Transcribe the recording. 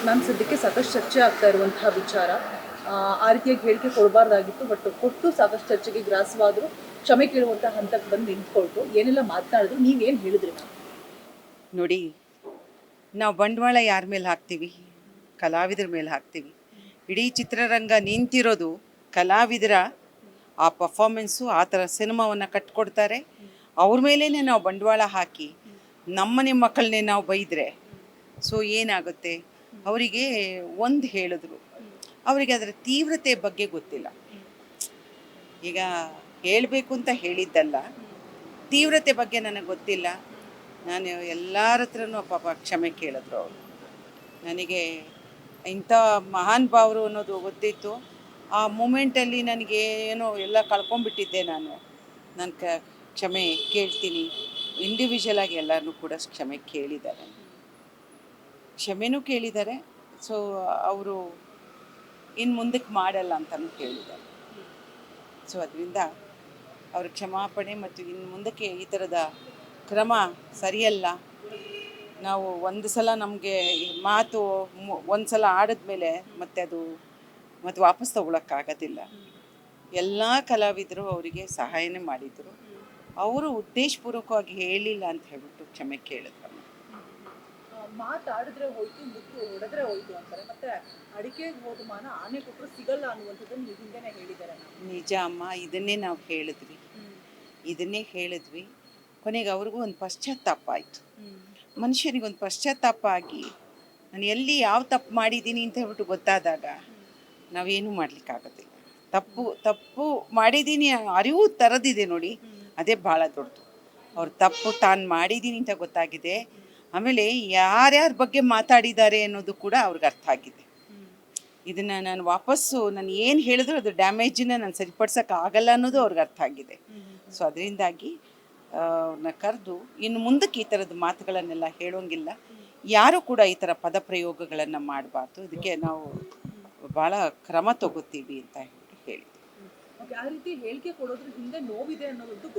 ನಾನು ಸದ್ಯಕ್ಕೆ ಸಾಕಷ್ಟು ಚರ್ಚೆ ಆಗ್ತಾ ಇರುವಂತಹ ವಿಚಾರ. ಆ ರೀತಿಯಾಗಿ ಹೇಳಿಕೆ ಕೊಡಬಾರ್ದಾಗಿತ್ತು, ಬಟ್ ಕೊಟ್ಟು ಸಾಕಷ್ಟು ಚರ್ಚೆಗೆ ಗ್ರಾಸವಾದರೂ ಕ್ಷಮೆ ಕೇಳುವಂಥ ಹಂತಕ್ಕೆ ಬಂದು ನಿಂತ್ಕೊಳ್ತು. ಏನೆಲ್ಲ ಮಾತನಾಡಿದ್ರು, ನೀವೇನು ಹೇಳಿದ್ರಿ ಮ್ಯಾಮ್? ನೋಡಿ, ನಾವು ಬಂಡವಾಳ ಯಾರ ಮೇಲೆ ಹಾಕ್ತೀವಿ? ಕಲಾವಿದರ ಮೇಲೆ ಹಾಕ್ತೀವಿ. ಇಡೀ ಚಿತ್ರರಂಗ ನಿಂತಿರೋದು ಕಲಾವಿದರ ಆ ಪರ್ಫಾರ್ಮೆನ್ಸು, ಆ ಥರ ಸಿನಿಮಾವನ್ನು ಕಟ್ಕೊಡ್ತಾರೆ. ಅವ್ರ ಮೇಲೇ ನಾವು ಬಂಡವಾಳ ಹಾಕಿ ನಿಮ್ಮ ಮಕ್ಕಳನ್ನೇ ನಾವು ಬೈದರೆ ಸೊ ಏನಾಗುತ್ತೆ? ಅವರಿಗೆ ಒಂದು ಹೇಳಿದ್ರು, ಅವರಿಗೆ ಅದರ ತೀವ್ರತೆ ಬಗ್ಗೆ ಗೊತ್ತಿಲ್ಲ. ಈಗ ಹೇಳಬೇಕು ಅಂತ ಹೇಳಿದ್ದಲ್ಲ, ತೀವ್ರತೆ ಬಗ್ಗೆ ನನಗೆ ಗೊತ್ತಿಲ್ಲ. ನಾನು ಎಲ್ಲರ ಹತ್ರನೂ ಪಾಪ ಕ್ಷಮೆ ಕೇಳಿದ್ರು ಅವರು. ನನಗೆ ಇಂಥ ಮಹಾನ್ ಭಾವರು ಅನ್ನೋದು ಗೊತ್ತಿತ್ತು. ಆ ಮೂಮೆಂಟಲ್ಲಿ ನನಗೆ ಏನೋ ಎಲ್ಲ ಕಳ್ಕೊಂಡ್ಬಿಟ್ಟಿದ್ದೆ. ನಾನು ಕ್ಷಮೆ ಕೇಳ್ತೀನಿ. ಇಂಡಿವಿಜುವಲ್ ಆಗಿ ಎಲ್ಲರೂ ಕೂಡ ಕ್ಷಮೆ ಕೇಳಿದ್ದಾರೆ, ಕ್ಷಮೆನೂ ಕೇಳಿದ್ದಾರೆ. ಸೊ ಅವರು ಇನ್ನು ಮುಂದಕ್ಕೆ ಮಾಡಲ್ಲ ಅಂತಲೂ ಹೇಳಿದ್ದಾರೆ. ಸೊ ಅದರಿಂದ ಅವ್ರ ಕ್ಷಮಾಪಣೆ ಮತ್ತು ಇನ್ನು ಮುಂದಕ್ಕೆ ಈ ಥರದ ಕ್ರಮ ಸರಿಯಲ್ಲ. ನಾವು ಒಂದು ಸಲ ನಮಗೆ ಮಾತು ಒಂದು ಸಲ ಆಡಿದ್ಮೇಲೆ ಮತ್ತೆ ವಾಪಸ್ ತಗೊಳಕ್ಕಾಗೋದಿಲ್ಲ. ಎಲ್ಲ ಕಲಾವಿದರು ಅವರಿಗೆ ಸಹಾಯನೇ ಮಾಡಿದರು. ಅವರು ಉದ್ದೇಶಪೂರ್ವಕವಾಗಿ ಹೇಳಿಲ್ಲ ಅಂತ ಹೇಳ್ಬಿಟ್ಟು ಕ್ಷಮೆ ಕೇಳಿದ್ರು. ಮಾತಾಡಿದ್ರೆ ಹೋಯ್ತು, ಮುತ್ತು ಹೊಡೆದ್ರೆ ಹೋಯ್ತು ಅಂತಾರೆ. ಮತ್ತೆ ಅಡಿಕೆಗೆ ಹೋದ ಮಾನ ಆನೆ ಕೊಟ್ಟರು ಸಿಗಲ್ಲ ಅನ್ನುವಂಥದ್ದನ್ನು ನೀವು ಹಿಂದೆನೇ ಹೇಳಿದ್ದಾರೆ. ನಿಜ ಅಮ್ಮ, ಇದನ್ನೇ ನಾವು ಹೇಳಿದ್ವಿ. ಕೊನೆಗೆ ಅವ್ರಿಗೂ ಒಂದು ಪಶ್ಚಾತ್ತಾಪ ಆಯಿತು. ಮನುಷ್ಯನಿಗೊಂದು ಪಶ್ಚಾತ್ತಾಪ ಆಗಿ ನಾನು ಎಲ್ಲಿ ಯಾವ ತಪ್ಪು ಮಾಡಿದ್ದೀನಿ ಅಂತ ಹೇಳ್ಬಿಟ್ಟು ಗೊತ್ತಾದಾಗ ನಾವೇನೂ ಮಾಡಲಿಕ್ಕಾಗೋದಿಲ್ಲ. ತಪ್ಪು ಮಾಡಿದ್ದೀನಿ ಅರಿವು ತರದಿದೆ ನೋಡಿ, ಅದೇ ಭಾಳ ದೊಡ್ಡದು. ಅವ್ರ ತಪ್ಪು ತಾನು ಮಾಡಿದ್ದೀನಿ ಅಂತ ಗೊತ್ತಾಗಿದೆ. ಆಮೇಲೆ ಯಾರ್ಯಾರ ಬಗ್ಗೆ ಮಾತಾಡಿದ್ದಾರೆ ಅನ್ನೋದು ಕೂಡ ಅವ್ರಿಗೆ ಅರ್ಥ ಆಗಿದೆ. ಇದನ್ನು ನಾನು ವಾಪಸ್ಸು ನಾನು ಏನು ಹೇಳಿದ್ರು ಅದು ಡ್ಯಾಮೇಜನ್ನ ನಾನು ಸರಿಪಡ್ಸೋಕೆ ಆಗಲ್ಲ ಅನ್ನೋದು ಅವ್ರಿಗೆ ಅರ್ಥ ಆಗಿದೆ. ಸೊ ಅದರಿಂದಾಗಿ ಅವ್ರನ್ನ ಕರೆದು ಇನ್ನು ಮುಂದಕ್ಕೆ ಈ ಥರದ ಮಾತುಗಳನ್ನೆಲ್ಲ ಹೇಳೋಂಗಿಲ್ಲ. ಯಾರೂ ಕೂಡ ಈ ಥರ ಪದಪ್ರಯೋಗಗಳನ್ನು ಮಾಡಬಾರ್ದು. ಇದಕ್ಕೆ ನಾವು ಭಾಳ ಕ್ರಮ ತಗೋತೀವಿ ಅಂತ ಹೇಳಿದ್ವಿ. ಆ ರೀತಿ ಹೇಳಿಕೆ ಕೊಡೋದ್ರ ಹಿಂದೆ ನೋವಿದೆ ಅನ್ನೋದು